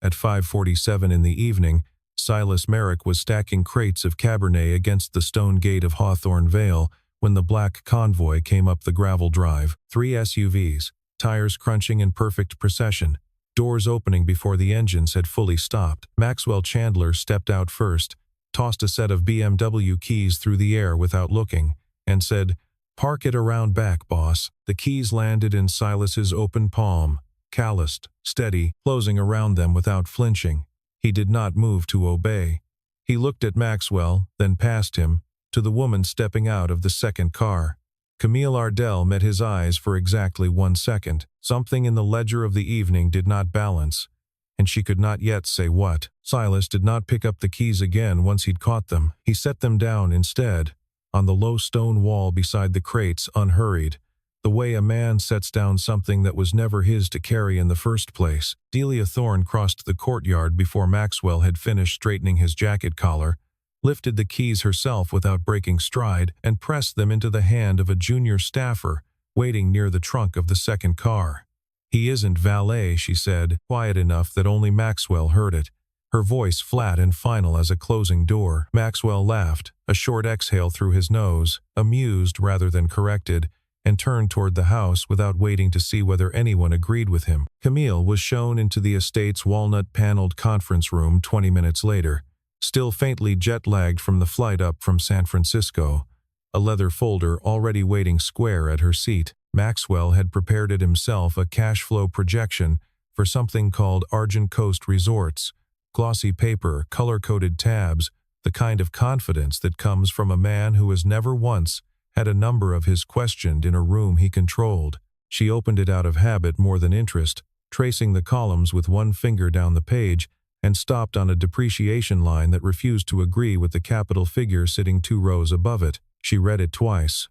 At 5:47 in the evening, Silas Merrick was stacking crates of Cabernet against the stone gate of Hawthorne Vale when the black convoy came up the gravel drive. 3 SUVs, tires crunching in perfect procession, doors opening before the engines had fully stopped. Maxwell Chandler stepped out first, tossed a set of BMW keys through the air without looking, and said, "Park it around back, boss." The keys landed in Silas's open palm, calloused, steady, closing around them without flinching. He did not move to obey. He looked at Maxwell, then past him, to the woman stepping out of the second car. Camille Ardell met his eyes for exactly 1 second. Something in the ledger of the evening did not balance, and she could not yet say what. Silas did not pick up the keys again once he'd caught them. He set them down instead, on the low stone wall beside the crates, unhurried, the way a man sets down something that was never his to carry in the first place. Delia Thorne crossed the courtyard before Maxwell had finished straightening his jacket collar, lifted the keys herself without breaking stride, and pressed them into the hand of a junior staffer waiting near the trunk of the second car. "He isn't valet," she said, quiet enough that only Maxwell heard it, her voice flat and final as a closing door. Maxwell laughed, a short exhale through his nose, amused rather than corrected, and turned toward the house without waiting to see whether anyone agreed with him. Camille was shown into the estate's walnut-paneled conference room 20 minutes later, still faintly jet-lagged from the flight up from San Francisco, a leather folder already waiting square at her seat. Maxwell had prepared it himself, a cash flow projection for something called Argent Coast Resorts, glossy paper, color-coded tabs, the kind of confidence that comes from a man who has never once had a number of his questioned in a room he controlled. She opened it out of habit more than interest, tracing the columns with one finger down the page, and stopped on a depreciation line that refused to agree with the capital figure sitting 2 rows above it. She read it twice.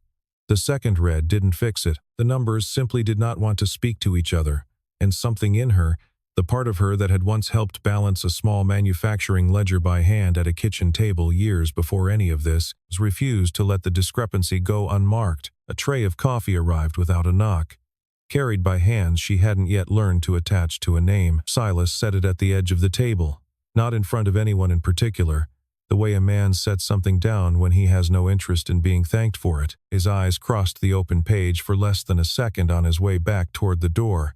The second read didn't fix it. The numbers simply did not want to speak to each other, and something in her, the part of her that had once helped balance a small manufacturing ledger by hand at a kitchen table years before any of this, refused to let the discrepancy go unmarked. A tray of coffee arrived without a knock, carried by hands she hadn't yet learned to attach to a name. Silas set it at the edge of the table, not in front of anyone in particular, the way a man sets something down when he has no interest in being thanked for it. His eyes crossed the open page for less than a second on his way back toward the door.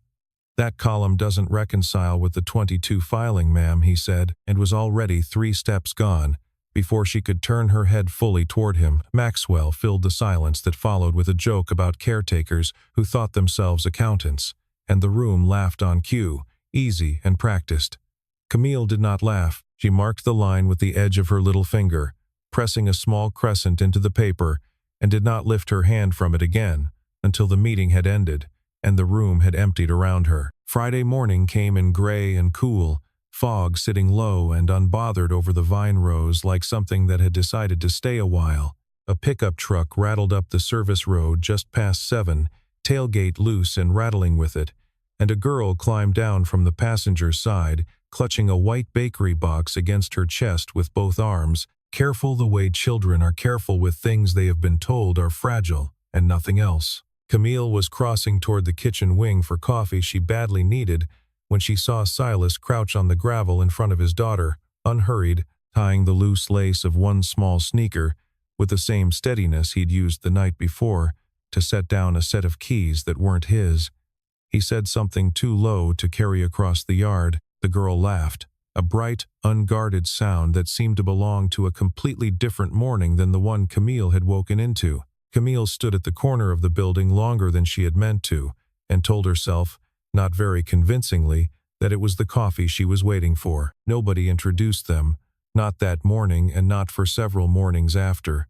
"That column doesn't reconcile with the 22 filing, ma'am," he said, and was already 3 steps gone, before she could turn her head fully toward him. Maxwell filled the silence that followed with a joke about caretakers who thought themselves accountants, and the room laughed on cue, easy and practiced. Camille did not laugh. She marked the line with the edge of her little finger, pressing a small crescent into the paper, and did not lift her hand from it again until the meeting had ended and the room had emptied around her. Friday morning came in gray and cool, fog sitting low and unbothered over the vine rows like something that had decided to stay a while. A pickup truck rattled up the service road just past 7, tailgate loose and rattling with it, and a girl climbed down from the passenger's side, clutching a white bakery box against her chest with both arms, careful the way children are careful with things they have been told are fragile and nothing else. Camille was crossing toward the kitchen wing for coffee she badly needed when she saw Silas crouch on the gravel in front of his daughter, unhurried, tying the loose lace of one small sneaker with the same steadiness he'd used the night before to set down a set of keys that weren't his. He said something too low to carry across the yard. The girl laughed, a bright, unguarded sound that seemed to belong to a completely different morning than the one Camille had woken into. Camille stood at the corner of the building longer than she had meant to, and told herself, not very convincingly, that it was the coffee she was waiting for. Nobody introduced them, not that morning and not for several mornings after.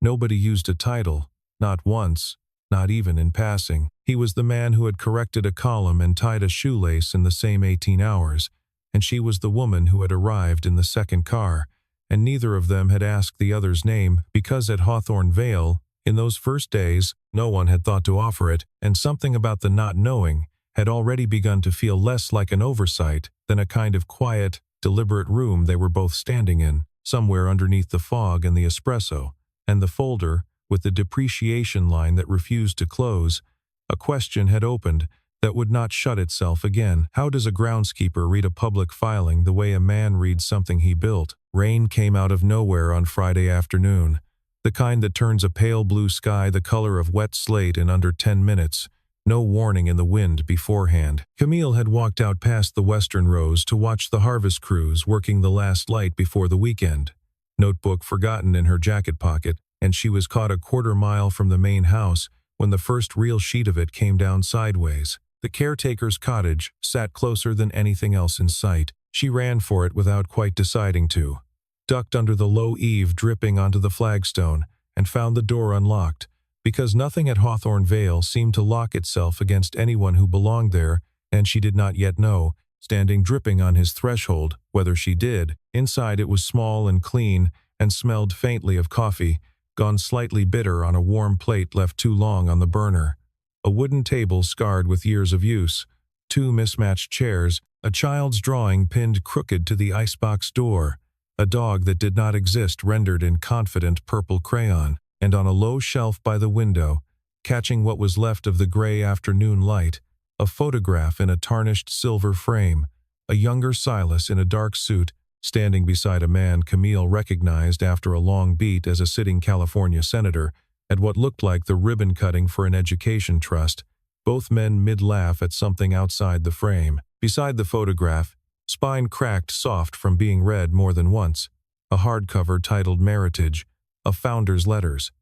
Nobody used a title, not once, not even in passing. He was the man who had corrected a column and tied a shoelace in the same 18 hours, and she was the woman who had arrived in the second car, and neither of them had asked the other's name because at Hawthorne Vale, in those first days, no one had thought to offer it, and something about the not knowing had already begun to feel less like an oversight than a kind of quiet, deliberate room they were both standing in, somewhere underneath the fog and the espresso, and the folder, with the depreciation line that refused to close. A question had opened that would not shut itself again. How does a groundskeeper read a public filing the way a man reads something he built? Rain came out of nowhere on Friday afternoon, the kind that turns a pale blue sky the color of wet slate in under 10 minutes. No warning in the wind beforehand. Camille had walked out past the western rows to watch the harvest crews working the last light before the weekend. Notebook forgotten in her jacket pocket, and she was caught a quarter-mile from the main house when the first real sheet of it came down sideways. The caretaker's cottage sat closer than anything else in sight. She ran for it without quite deciding to, ducked under the low eave dripping onto the flagstone, and found the door unlocked, because nothing at Hawthorne Vale seemed to lock itself against anyone who belonged there, and she did not yet know, standing dripping on his threshold, whether she did. Inside it was small and clean, and smelled faintly of coffee, gone slightly bitter on a warm plate left too long on the burner. A wooden table scarred with years of use, 2 mismatched chairs, a child's drawing pinned crooked to the icebox door, a dog that did not exist rendered in confident purple crayon, and on a low shelf by the window, catching what was left of the gray afternoon light, a photograph in a tarnished silver frame, a younger Silas in a dark suit, standing beside a man Camille recognized after a long beat as a sitting California senator, at what looked like the ribbon cutting for an education trust, both men mid-laugh at something outside the frame. Beside the photograph, spine cracked soft from being read more than once, a hardcover titled Meritage, of Founder's Letters.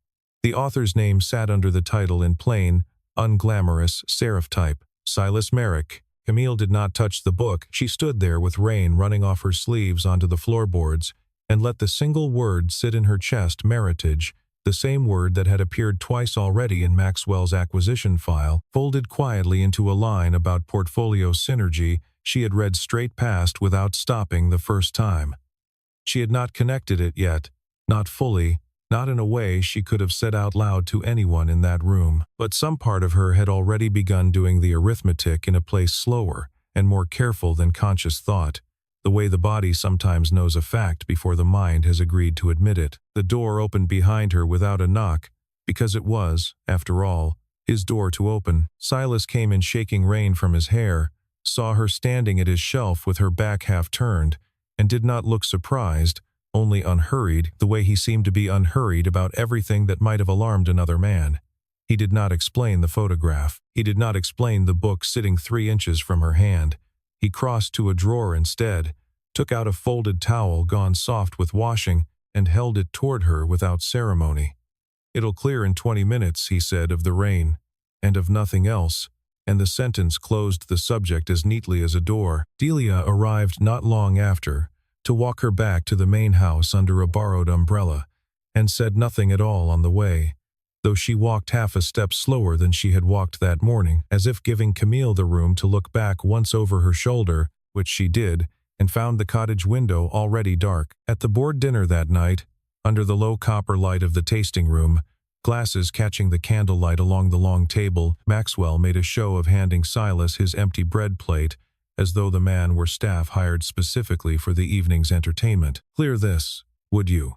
The author's name sat under the title in plain, unglamorous serif type, Silas Merrick. Camille did not touch the book. She stood there with rain running off her sleeves onto the floorboards, and let the single word sit in her chest, Meritage, the same word that had appeared twice already in Maxwell's acquisition file, folded quietly into a line about portfolio synergy she had read straight past without stopping the first time. She had not connected it yet, not fully, not in a way she could have said out loud to anyone in that room, but some part of her had already begun doing the arithmetic in a place slower and more careful than conscious thought, the way the body sometimes knows a fact before the mind has agreed to admit it. The door opened behind her without a knock, because it was, after all, his door to open. Silas came in shaking rain from his hair, saw her standing at his shelf with her back half turned, and did not look surprised, only unhurried, the way he seemed to be unhurried about everything that might have alarmed another man. He did not explain the photograph. He did not explain the book sitting 3 inches from her hand. He crossed to a drawer instead, took out a folded towel gone soft with washing, and held it toward her without ceremony. "It'll clear in 20 minutes, he said, of the rain, and of nothing else, and the sentence closed the subject as neatly as a door. Delia arrived not long after, to walk her back to the main house under a borrowed umbrella, and said nothing at all on the way, though she walked half a step slower than she had walked that morning, as if giving Camille the room to look back once over her shoulder, which she did, and found the cottage window already dark. At the board dinner that night, under the low copper light of the tasting room, glasses catching the candlelight along the long table, Maxwell made a show of handing Silas his empty bread plate, as though the man were staff hired specifically for the evening's entertainment. "Clear this, would you?"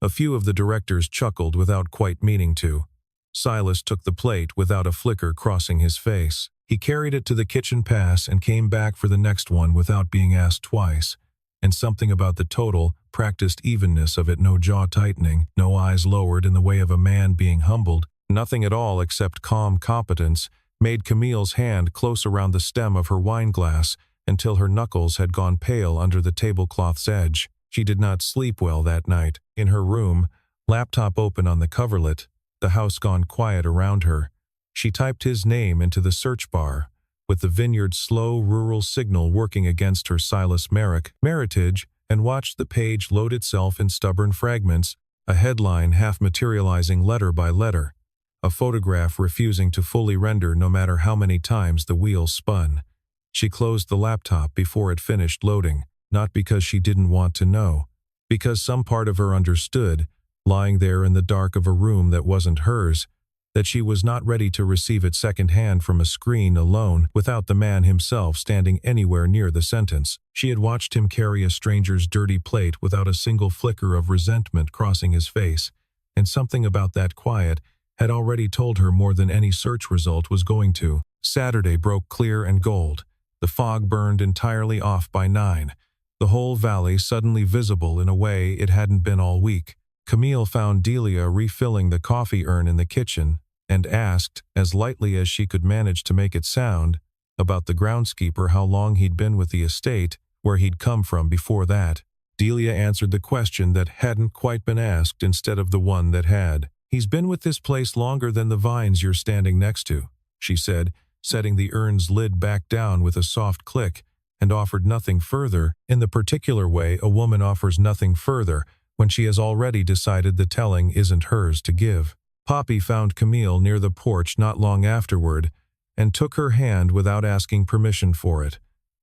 A few of the directors chuckled without quite meaning to. Silas took the plate without a flicker crossing his face. He carried it to the kitchen pass and came back for the next one without being asked twice, and something about the total, practiced evenness of it, no jaw tightening, no eyes lowered in the way of a man being humbled, nothing at all except calm competence, made Camille's hand close around the stem of her wineglass until her knuckles had gone pale under the tablecloth's edge. She did not sleep well that night. In her room, laptop open on the coverlet, the house gone quiet around her, she typed his name into the search bar, with the vineyard's slow rural signal working against her, Silas Merrick, Meritage, and watched the page load itself in stubborn fragments, a headline half materializing letter by letter, a photograph refusing to fully render no matter how many times the wheels spun. She closed the laptop before it finished loading, not because she didn't want to know, because some part of her understood, lying there in the dark of a room that wasn't hers, that she was not ready to receive it secondhand from a screen alone without the man himself standing anywhere near the sentence. She had watched him carry a stranger's dirty plate without a single flicker of resentment crossing his face, and something about that quiet had already told her more than any search result was going to. Saturday broke clear and gold. The fog burned entirely off by 9. The whole valley suddenly visible in a way it hadn't been all week. Camille found Delia refilling the coffee urn in the kitchen and asked, as lightly as she could manage to make it sound, about the groundskeeper, how long he'd been with the estate, where he'd come from before that. Delia answered the question that hadn't quite been asked instead of the one that had. "He's been with this place longer than the vines you're standing next to," she said, setting the urn's lid back down with a soft click, and offered nothing further, in the particular way a woman offers nothing further when she has already decided the telling isn't hers to give. Poppy found Camille near the porch not long afterward, and took her hand without asking permission for it,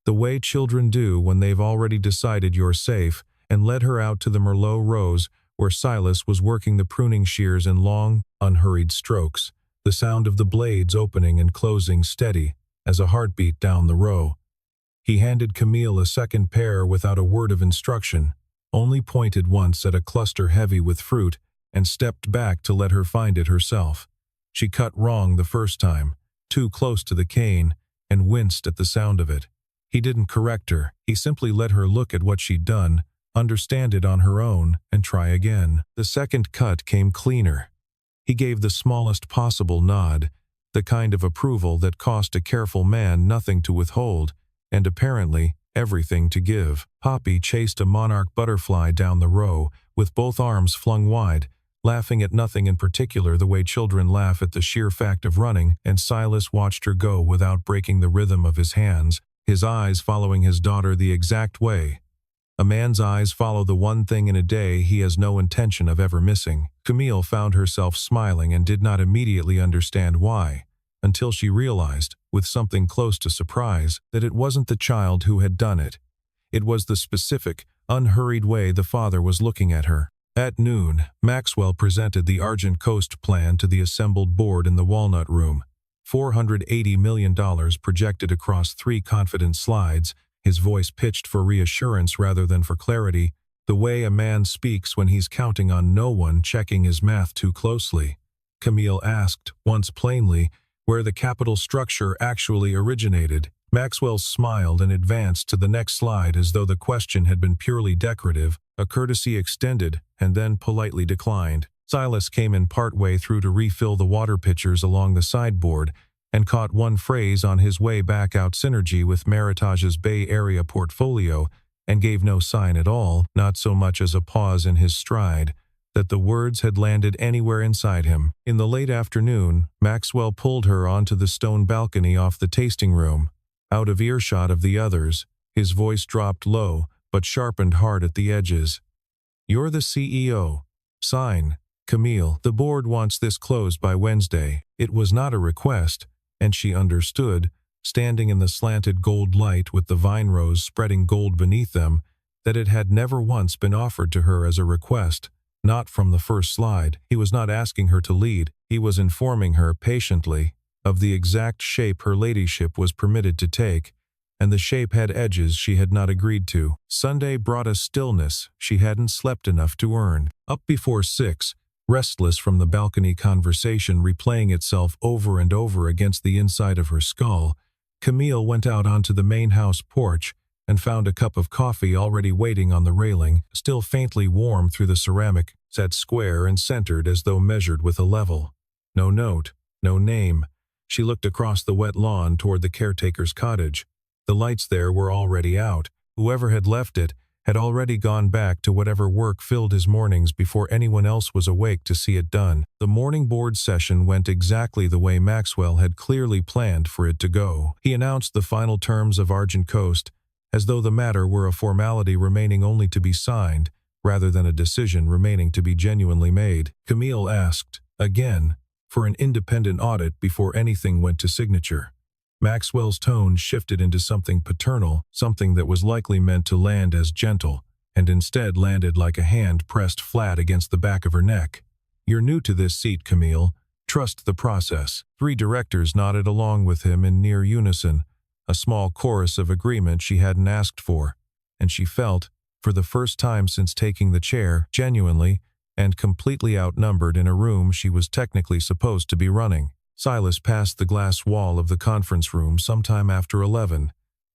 the way children do when they've already decided you're safe, and led her out to the Merlot rows where Silas was working the pruning shears in long, unhurried strokes, the sound of the blades opening and closing steady as a heartbeat down the row. He handed Camille a second pair without a word of instruction, only pointed once at a cluster heavy with fruit, and stepped back to let her find it herself. She cut wrong the first time, too close to the cane, and winced at the sound of it. He didn't correct her, he simply let her look at what she'd done, understand it on her own, and try again. The second cut came cleaner. He gave the smallest possible nod, the kind of approval that cost a careful man nothing to withhold, and apparently everything to give. Poppy chased a monarch butterfly down the row, with both arms flung wide, laughing at nothing in particular the way children laugh at the sheer fact of running, and Silas watched her go without breaking the rhythm of his hands, his eyes following his daughter the exact way. A man's eyes follow the one thing in a day he has no intention of ever missing. Camille found herself smiling and did not immediately understand why, until she realized, with something close to surprise, that it wasn't the child who had done it. It was the specific, unhurried way the father was looking at her. At noon, Maxwell presented the Argent Coast plan to the assembled board in the Walnut Room. $480 million projected across 3 confident slides, his voice pitched for reassurance rather than for clarity, the way a man speaks when he's counting on no one checking his math too closely. Camille asked, once plainly, where the capital structure actually originated. Maxwell smiled and advanced to the next slide as though the question had been purely decorative, a courtesy extended, and then politely declined. Silas came in partway through to refill the water pitchers along the sideboard, and caught one phrase on his way back out synergy with Meritage's Bay Area portfolio, and gave no sign at all, not so much as a pause in his stride, that the words had landed anywhere inside him. In the late afternoon, Maxwell pulled her onto the stone balcony off the tasting room. Out of earshot of the others, his voice dropped low, but sharpened hard at the edges. "You're the CEO. Sign, Camille. The board wants this closed by Wednesday." It was not a request, and she understood, standing in the slanted gold light with the vine rows spreading gold beneath them, that it had never once been offered to her as a request. Not from the first slide. He was not asking her to lead. He was informing her, patiently, of the exact shape her ladyship was permitted to take, and the shape had edges she had not agreed to. Sunday brought a stillness she hadn't slept enough to earn. Up before 6, restless from the balcony conversation replaying itself over and over against the inside of her skull, Camille went out onto the main house porch and found a cup of coffee already waiting on the railing, still faintly warm through the ceramic, set square and centered as though measured with a level. No note, no name. She looked across the wet lawn toward the caretaker's cottage. The lights there were already out. Whoever had left it had already gone back to whatever work filled his mornings before anyone else was awake to see it done. The morning board session went exactly the way Maxwell had clearly planned for it to go. He announced the final terms of Argent Coast, as though the matter were a formality remaining only to be signed, rather than a decision remaining to be genuinely made. Camille asked, again, for an independent audit before anything went to signature. Maxwell's tone shifted into something paternal, something that was likely meant to land as gentle, and instead landed like a hand pressed flat against the back of her neck. "You're new to this seat, Camille. Trust the process." 3 directors nodded along with him in near unison, a small chorus of agreement she hadn't asked for, and she felt, for the first time since taking the chair, genuinely and completely outnumbered in a room she was technically supposed to be running. Silas passed the glass wall of the conference room sometime after 11,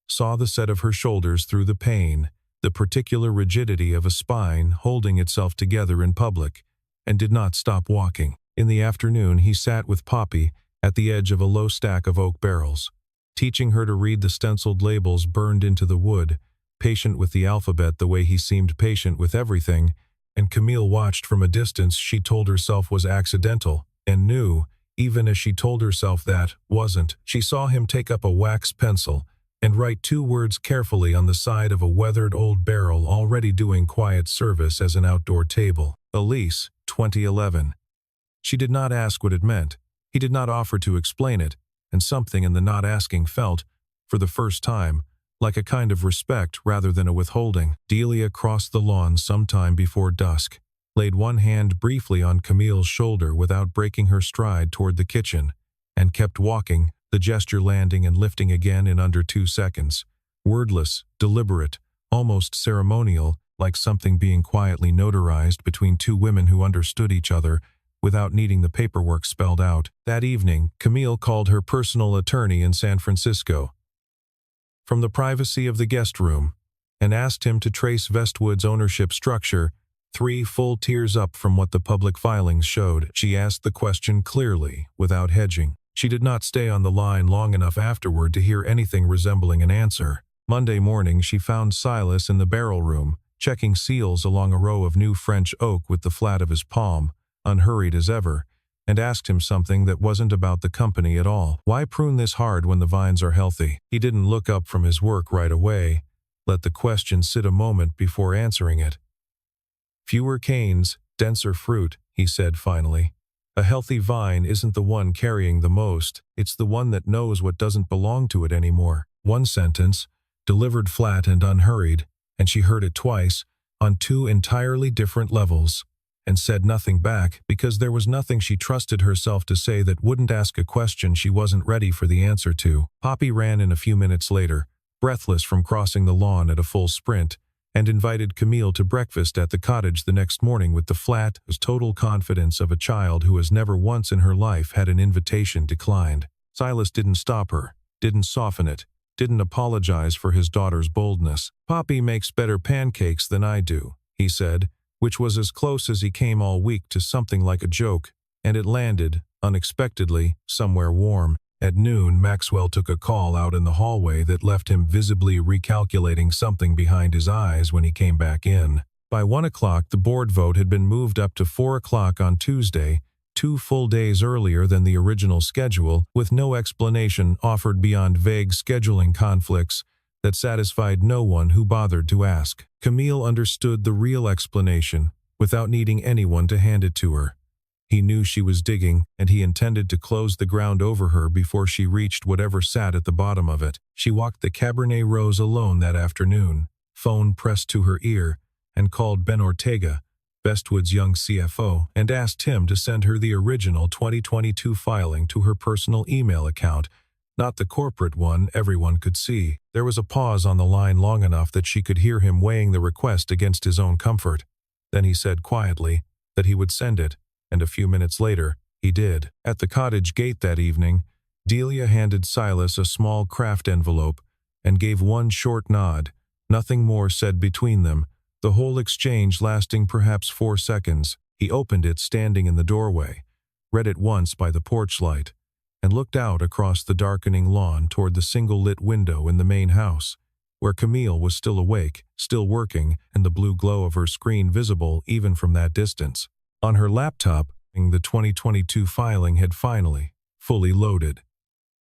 saw the set of her shoulders through the pane, the particular rigidity of a spine holding itself together in public, and did not stop walking. In the afternoon he sat with Poppy at the edge of a low stack of oak barrels, teaching her to read the stenciled labels burned into the wood, patient with the alphabet the way he seemed patient with everything, and Camille watched from a distance she told herself was accidental, and knew, even as she told herself that wasn't. She saw him take up a wax pencil and write 2 words carefully on the side of a weathered old barrel already doing quiet service as an outdoor table. Elise, 2011. She did not ask what it meant. He did not offer to explain it, and something in the not asking felt, for the first time, like a kind of respect rather than a withholding. Delia crossed the lawn sometime before dusk, laid one hand briefly on Camille's shoulder without breaking her stride toward the kitchen, and kept walking, the gesture landing and lifting again in under 2 seconds. Wordless, deliberate, almost ceremonial, like something being quietly notarized between 2 women who understood each other without needing the paperwork spelled out. That evening, Camille called her personal attorney in San Francisco from the privacy of the guest room and asked him to trace Vestwood's ownership structure 3 full tiers up from what the public filings showed. She asked the question clearly, without hedging. She did not stay on the line long enough afterward to hear anything resembling an answer. Monday morning she found Silas in the barrel room, checking seals along a row of new French oak with the flat of his palm, unhurried as ever, and asked him something that wasn't about the company at all. Why prune this hard when the vines are healthy? He didn't look up from his work right away, let the question sit a moment before answering it. Fewer canes, denser fruit, he said finally. A healthy vine isn't the one carrying the most, it's the one that knows what doesn't belong to it anymore. One sentence, delivered flat and unhurried, and she heard it twice, on 2 entirely different levels, and said nothing back because there was nothing she trusted herself to say that wouldn't ask a question she wasn't ready for the answer to. Poppy ran in a few minutes later, breathless from crossing the lawn at a full sprint, and invited Camille to breakfast at the cottage the next morning with the flat, total confidence of a child who has never once in her life had an invitation declined. Silas didn't stop her, didn't soften it, didn't apologize for his daughter's boldness. "Poppy makes better pancakes than I do," he said, which was as close as he came all week to something like a joke, and it landed, unexpectedly, somewhere warm. At noon, Maxwell took a call out in the hallway that left him visibly recalculating something behind his eyes when he came back in. By 1 o'clock, the board vote had been moved up to 4 o'clock on Tuesday, 2 full days earlier than the original schedule, with no explanation offered beyond vague scheduling conflicts that satisfied no one who bothered to ask. Camille understood the real explanation without needing anyone to hand it to her. He knew she was digging, and he intended to close the ground over her before she reached whatever sat at the bottom of it. She walked the Cabernet Rose alone that afternoon, phone pressed to her ear, and called Ben Ortega, Bestwood's young CFO, and asked him to send her the original 2022 filing to her personal email account, not the corporate one everyone could see. There was a pause on the line long enough that she could hear him weighing the request against his own comfort. Then he said quietly that he would send it, and a few minutes later, he did. At the cottage gate that evening, Delia handed Silas a small craft envelope and gave one short nod. Nothing more said between them, the whole exchange lasting perhaps 4 seconds. He opened it standing in the doorway, read it once by the porch light, and looked out across the darkening lawn toward the single-lit window in the main house, where Camille was still awake, still working, and the blue glow of her screen visible even from that distance. On her laptop, the 2022 filing had finally, fully loaded.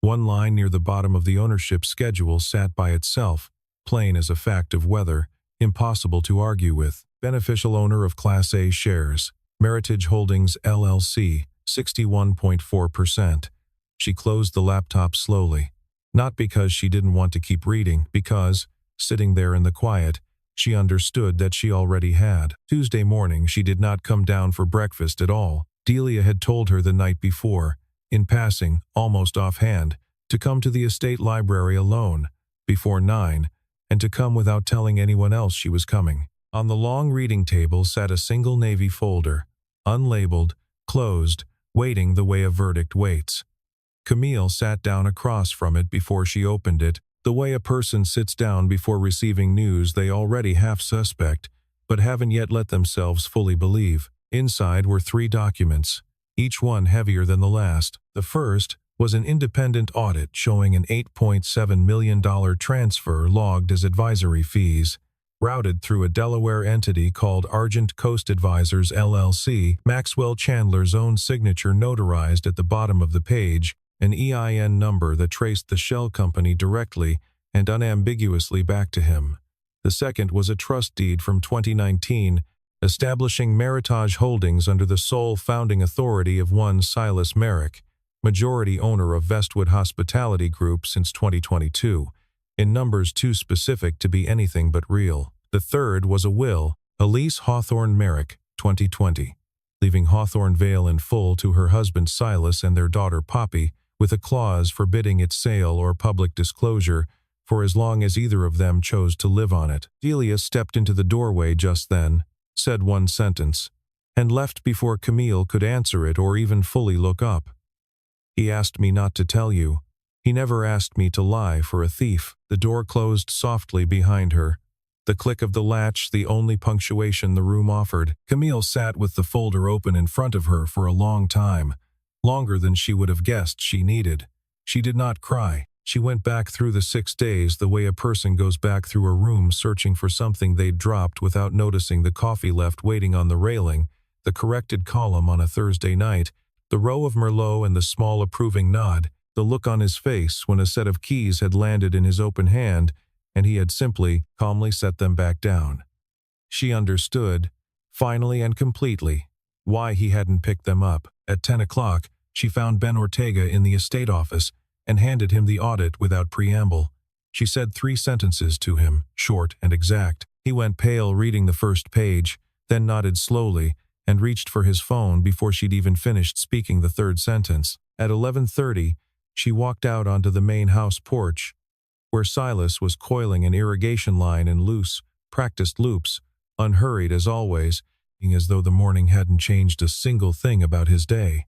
One line near the bottom of the ownership schedule sat by itself, plain as a fact of weather, impossible to argue with. Beneficial owner of Class A shares, Meritage Holdings LLC, 61.4%. She closed the laptop slowly, not because she didn't want to keep reading, because, sitting there in the quiet, she understood that she already had. Tuesday morning she did not come down for breakfast at all. Delia had told her the night before, in passing, almost offhand, to come to the estate library alone, before 9, and to come without telling anyone else she was coming. On the long reading table sat a single navy folder, unlabeled, closed, waiting the way a verdict waits. Camille sat down across from it before she opened it, the way a person sits down before receiving news they already half suspect, but haven't yet let themselves fully believe. Inside were 3 documents, each one heavier than the last. The first was an independent audit showing an $8.7 million transfer logged as advisory fees, routed through a Delaware entity called Argent Coast Advisors LLC, Maxwell Chandler's own signature notarized at the bottom of the page, an EIN number that traced the shell company directly and unambiguously back to him. The second was a trust deed from 2019, establishing Meritage Holdings under the sole founding authority of one Silas Merrick, majority owner of Vestwood Hospitality Group since 2022, in numbers too specific to be anything but real. The third was a will, Elise Hawthorne Merrick, 2020, leaving Hawthorne Vale in full to her husband Silas and their daughter Poppy, with a clause forbidding its sale or public disclosure for as long as either of them chose to live on it. Delia stepped into the doorway just then, said one sentence, and left before Camille could answer it or even fully look up. "He asked me not to tell you. He never asked me to lie for a thief." The door closed softly behind her, the click of the latch the only punctuation the room offered. Camille sat with the folder open in front of her for a long time, longer than she would have guessed she needed. She did not cry. She went back through the 6 days the way a person goes back through a room searching for something they'd dropped without noticing the coffee left waiting on the railing, the corrected column on a Thursday night, the row of Merlot and the small approving nod, the look on his face when a set of keys had landed in his open hand and he had simply, calmly set them back down. She understood, finally and completely, why he hadn't picked them up. At 10 o'clock, she found Ben Ortega in the estate office and handed him the audit without preamble. She said 3 sentences to him, short and exact. He went pale reading the first page, then nodded slowly and reached for his phone before she'd even finished speaking the third sentence. At 11:30, she walked out onto the main house porch, where Silas was coiling an irrigation line in loose, practiced loops, unhurried as always, as though the morning hadn't changed a single thing about his day.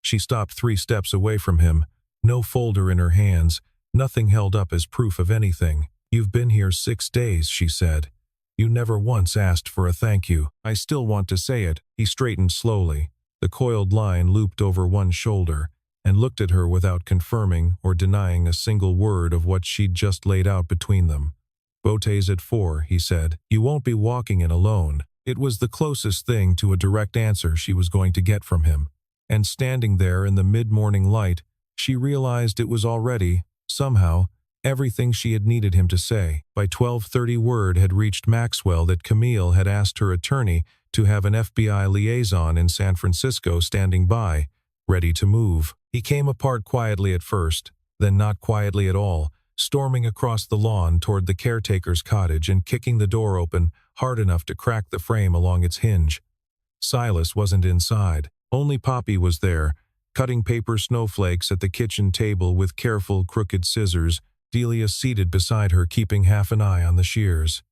She stopped 3 steps away from him, no folder in her hands, nothing held up as proof of anything. "You've been here 6 days, she said. "You never once asked for a thank you." "I still want to say it." He straightened slowly, the coiled line looped over one shoulder, and looked at her without confirming or denying a single word of what she'd just laid out between them. "Bote's at 4, he said. "You won't be walking in alone." It was the closest thing to a direct answer she was going to get from him, and standing there in the mid-morning light, she realized it was already, somehow, everything she had needed him to say. By 12:30 word had reached Maxwell that Camille had asked her attorney to have an FBI liaison in San Francisco standing by, ready to move. He came apart quietly at first, then not quietly at all, storming across the lawn toward the caretaker's cottage and kicking the door open hard enough to crack the frame along its hinge. Silas wasn't inside. Only Poppy was there, cutting paper snowflakes at the kitchen table with careful, crooked scissors, Delia seated beside her keeping half an eye on the shears.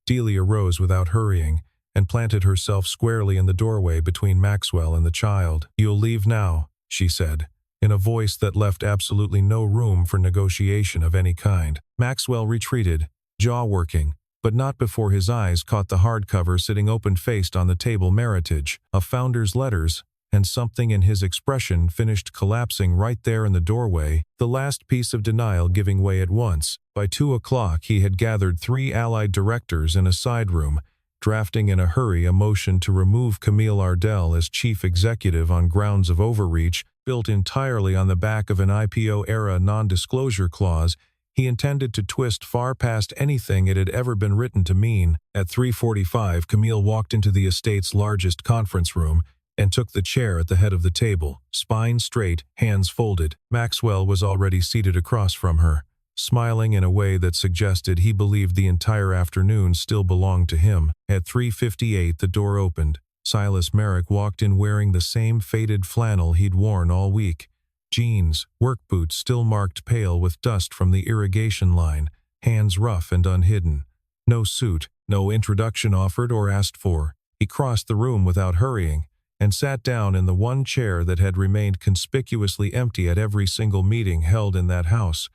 Delia rose without hurrying and planted herself squarely in the doorway between Maxwell and the child. "You'll leave now," she said, in a voice that left absolutely no room for negotiation of any kind. Maxwell retreated, jaw working, but not before his eyes caught the hardcover sitting open-faced on the table. Meritage, a founder's letters, and something in his expression finished collapsing right there in the doorway, the last piece of denial giving way at once. By 2 o'clock he had gathered 3 allied directors in a side room, drafting in a hurry a motion to remove Camille Ardell as chief executive on grounds of overreach, built entirely on the back of an IPO-era non-disclosure clause he intended to twist far past anything it had ever been written to mean. At 3:45, Camille walked into the estate's largest conference room and took the chair at the head of the table, spine straight, hands folded. Maxwell was already seated across from her, smiling in a way that suggested he believed the entire afternoon still belonged to him. At 3:58 the door opened. Silas Merrick walked in wearing the same faded flannel he'd worn all week. Jeans, work boots still marked pale with dust from the irrigation line, hands rough and unhidden. No suit, no introduction offered or asked for. He crossed the room without hurrying, and sat down in the one chair that had remained conspicuously empty at every single meeting held in that house.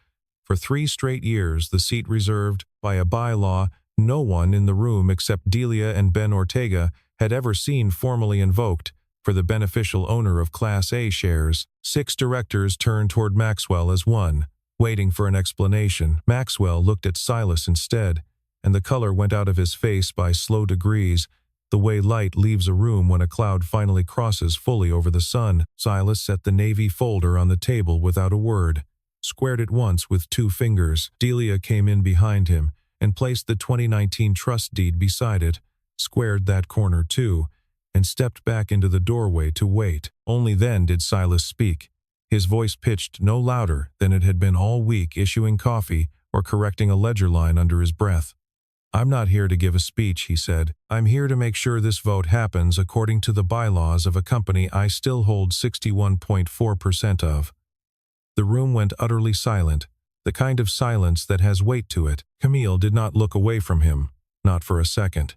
For 3 straight years, the seat reserved, by a bylaw, no one in the room except Delia and Ben Ortega had ever seen formally invoked, for the beneficial owner of Class A shares. 6 directors turned toward Maxwell as one, waiting for an explanation. Maxwell looked at Silas instead, and the color went out of his face by slow degrees, the way light leaves a room when a cloud finally crosses fully over the sun. Silas set the navy folder on the table without a word, squared it once with 2 fingers. Delia came in behind him and placed the 2019 trust deed beside it, squared that corner too, and stepped back into the doorway to wait. Only then did Silas speak, his voice pitched no louder than it had been all week, issuing coffee or correcting a ledger line under his breath. "I'm not here to give a speech," he said. "I'm here to make sure this vote happens according to the bylaws of a company I still hold 61.4% of." The room went utterly silent, the kind of silence that has weight to it. Camille did not look away from him, not for a second.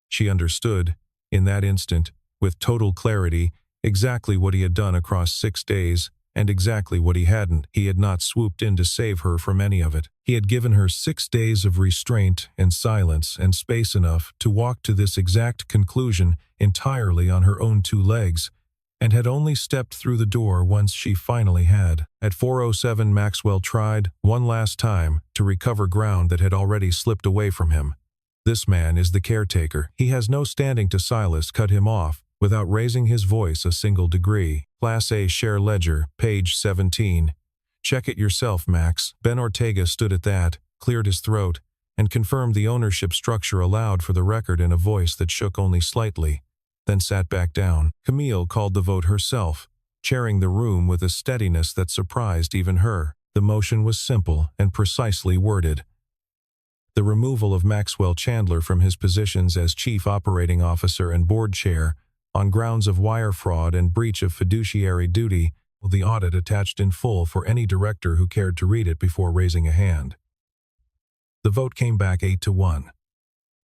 She understood, in that instant, with total clarity, exactly what he had done across 6 days, and exactly what he hadn't. He had not swooped in to save her from any of it. He had given her 6 days of restraint and silence and space enough to walk to this exact conclusion entirely on her own 2 legs, and had only stepped through the door once she finally had. At 4:07, Maxwell tried, one last time, to recover ground that had already slipped away from him. "This man is the caretaker. He has no standing to." Silas cut him off, without raising his voice a single degree. "Class A share ledger, page 17. Check it yourself, Max." Ben Ortega stood at that, cleared his throat, and confirmed the ownership structure aloud for the record in a voice that shook only slightly, then sat back down. Camille called the vote herself, chairing the room with a steadiness that surprised even her. The motion was simple and precisely worded: the removal of Maxwell Chandler from his positions as Chief Operating Officer and Board Chair, on grounds of wire fraud and breach of fiduciary duty, with the audit attached in full for any director who cared to read it before raising a hand. The vote came back 8-1.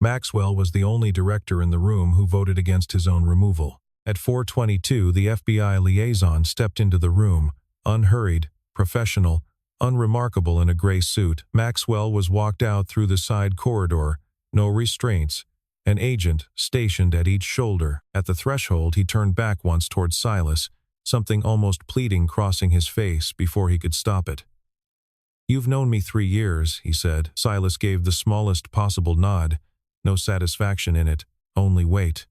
Maxwell was the only director in the room who voted against his own removal. At 4:22, the FBI liaison stepped into the room, unhurried, professional, unremarkable in a gray suit. Maxwell was walked out through the side corridor, no restraints, an agent stationed at each shoulder. At the threshold, he turned back once towards Silas, something almost pleading crossing his face before he could stop it. "You've known me 3 years," he said. Silas gave the smallest possible nod, no satisfaction in it, only weight.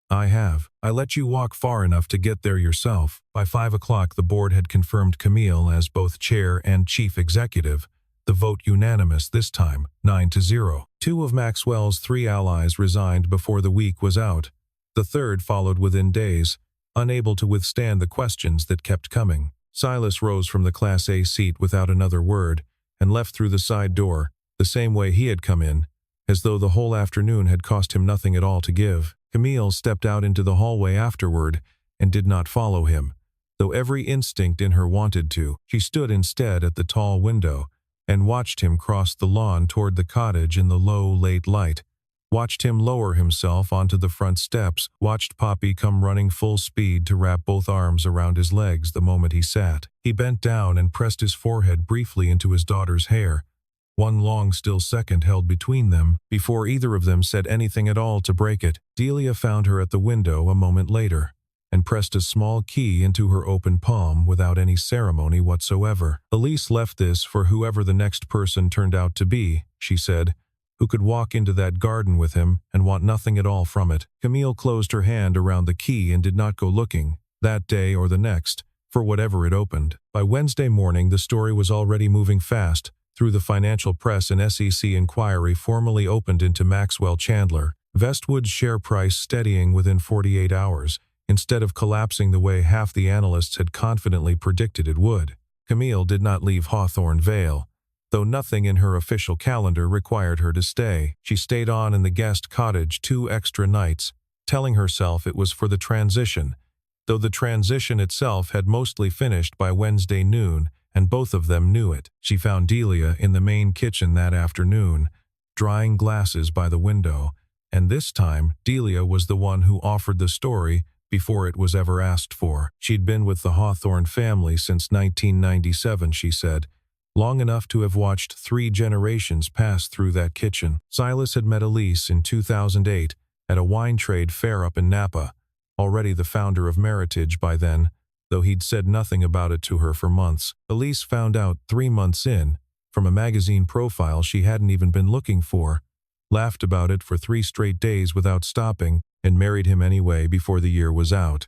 "I have. I let you walk far enough to get there yourself." By 5 o'clock, the board had confirmed Camille as both chair and chief executive, the vote unanimous this time, 9-0. 2 of Maxwell's 3 allies resigned before the week was out. The third followed within days, unable to withstand the questions that kept coming. Silas rose from the Class A seat without another word, and left through the side door, the same way he had come in, as though the whole afternoon had cost him nothing at all to give. Camille stepped out into the hallway afterward, and did not follow him, though every instinct in her wanted to. She stood instead at the tall window, and watched him cross the lawn toward the cottage in the low, late light, watched him lower himself onto the front steps, watched Poppy come running full speed to wrap both arms around his legs the moment he sat. He bent down and pressed his forehead briefly into his daughter's hair, one long still second held between them, before either of them said anything at all to break it. Delia found her at the window a moment later, and pressed a small key into her open palm without any ceremony whatsoever. "Elise left this for whoever the next person turned out to be," she said, "who could walk into that garden with him and want nothing at all from it." Camille closed her hand around the key and did not go looking, that day or the next, for whatever it opened. By Wednesday morning, the story was already moving fast, through the financial press. An SEC inquiry formally opened into Maxwell Chandler, Vestwood's share price steadying within 48 hours, instead of collapsing the way half the analysts had confidently predicted it would. Camille did not leave Hawthorne Vale, though nothing in her official calendar required her to stay. She stayed on in the guest cottage 2 extra nights, telling herself it was for the transition, though the transition itself had mostly finished by Wednesday noon, and both of them knew it. She found Delia in the main kitchen that afternoon, drying glasses by the window, and this time Delia was the one who offered the story before it was ever asked for. She'd been with the Hawthorne family since 1997, she said, long enough to have watched 3 generations pass through that kitchen. Silas had met Elise in 2008 at a wine trade fair up in Napa, already the founder of Meritage by then, though he'd said nothing about it to her for months. Elise found out 3 months in, from a magazine profile she hadn't even been looking for, laughed about it for 3 straight days without stopping, and married him anyway before the year was out.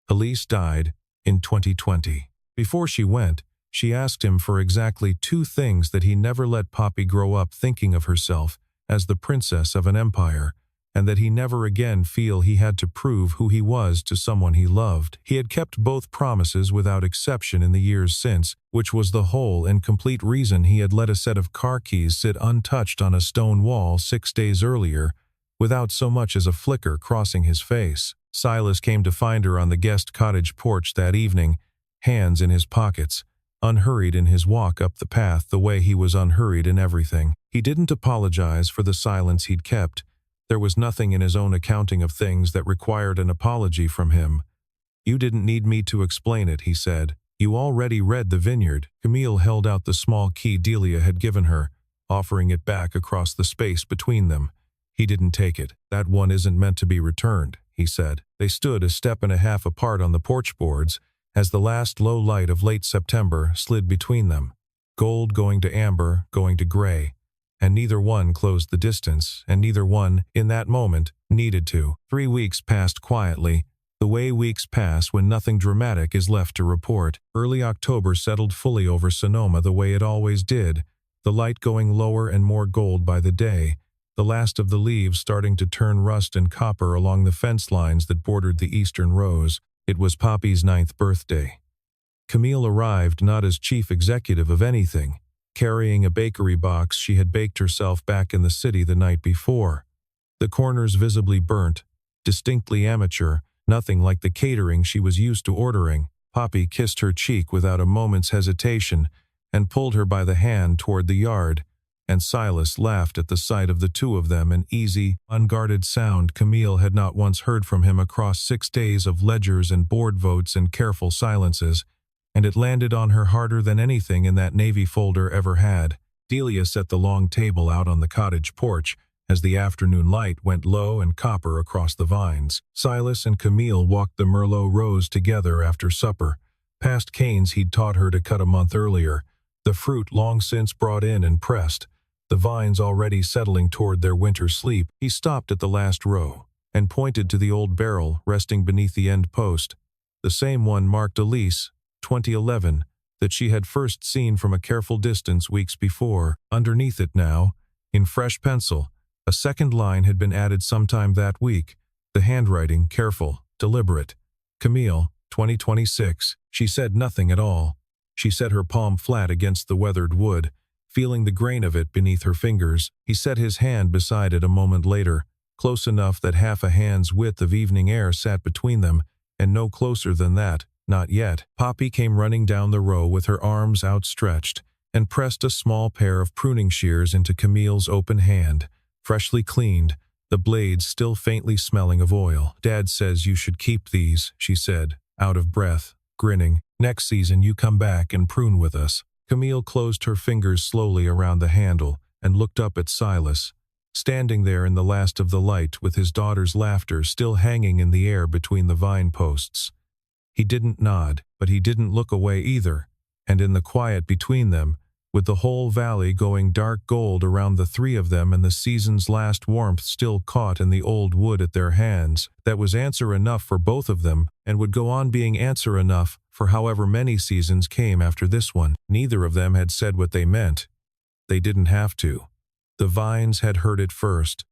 Elise died in 2020. Before she went, she asked him for exactly 2 things that he never let Poppy grow up thinking of herself as the princess of an empire, and that he never again feel he had to prove who he was to someone he loved. He had kept both promises without exception in the years since, which was the whole and complete reason he had let a set of car keys sit untouched on a stone wall 6 days earlier, without so much as a flicker crossing his face. Silas came to find her on the guest cottage porch that evening, hands in his pockets, unhurried in his walk up the path the way he was unhurried in everything. He didn't apologize for the silence he'd kept. There was nothing in his own accounting of things that required an apology from him. "You didn't need me to explain it," he said. "You already read The Vineyard." Camille held out the small key Delia had given her, offering it back across the space between them. He didn't take it. "That one isn't meant to be returned," he said. They stood a step and a half apart on the porch boards as the last low light of late September slid between them, gold going to amber, going to gray. And neither one closed the distance, and neither one, in that moment, needed to. 3 weeks passed quietly, the way weeks pass when nothing dramatic is left to report. Early October settled fully over Sonoma the way it always did, the light going lower and more gold by the day, the last of the leaves starting to turn rust and copper along the fence lines that bordered the eastern rows. It was Poppy's 9th birthday. Camille arrived not as chief executive of anything, carrying a bakery box she had baked herself back in the city the night before. The corners visibly burnt, distinctly amateur, nothing like the catering she was used to ordering. Poppy kissed her cheek without a moment's hesitation and pulled her by the hand toward the yard, and Silas laughed at the sight of the 2 of them, an easy, unguarded sound Camille had not once heard from him across 6 days of ledgers and board votes and careful silences. And it landed on her harder than anything in that Navy folder ever had. Delia set the long table out on the cottage porch as the afternoon light went low and copper across the vines. Silas and Camille walked the Merlot rows together after supper, past canes he'd taught her to cut a month earlier, the fruit long since brought in and pressed, the vines already settling toward their winter sleep. He stopped at the last row and pointed to the old barrel resting beneath the end post, the same one marked Elise, 2011, that she had first seen from a careful distance weeks before. Underneath it now, in fresh pencil, a second line had been added sometime that week, the handwriting careful, deliberate. "Camille, 2026. She said nothing at all. She set her palm flat against the weathered wood, feeling the grain of it beneath her fingers. He set his hand beside it a moment later, close enough that half a hand's width of evening air sat between them, and no closer than that. Not yet. Poppy came running down the row with her arms outstretched and pressed a small pair of pruning shears into Camille's open hand, freshly cleaned, the blades still faintly smelling of oil. "Dad says you should keep these," she said, out of breath, grinning. "Next season you come back and prune with us." Camille closed her fingers slowly around the handle and looked up at Silas, standing there in the last of the light with his daughter's laughter still hanging in the air between the vine posts. He didn't nod, but he didn't look away either, and in the quiet between them, with the whole valley going dark gold around the 3 of them and the season's last warmth still caught in the old wood at their hands, that was answer enough for both of them, and would go on being answer enough for however many seasons came after this one. Neither of them had said what they meant. They didn't have to. The vines had heard it first.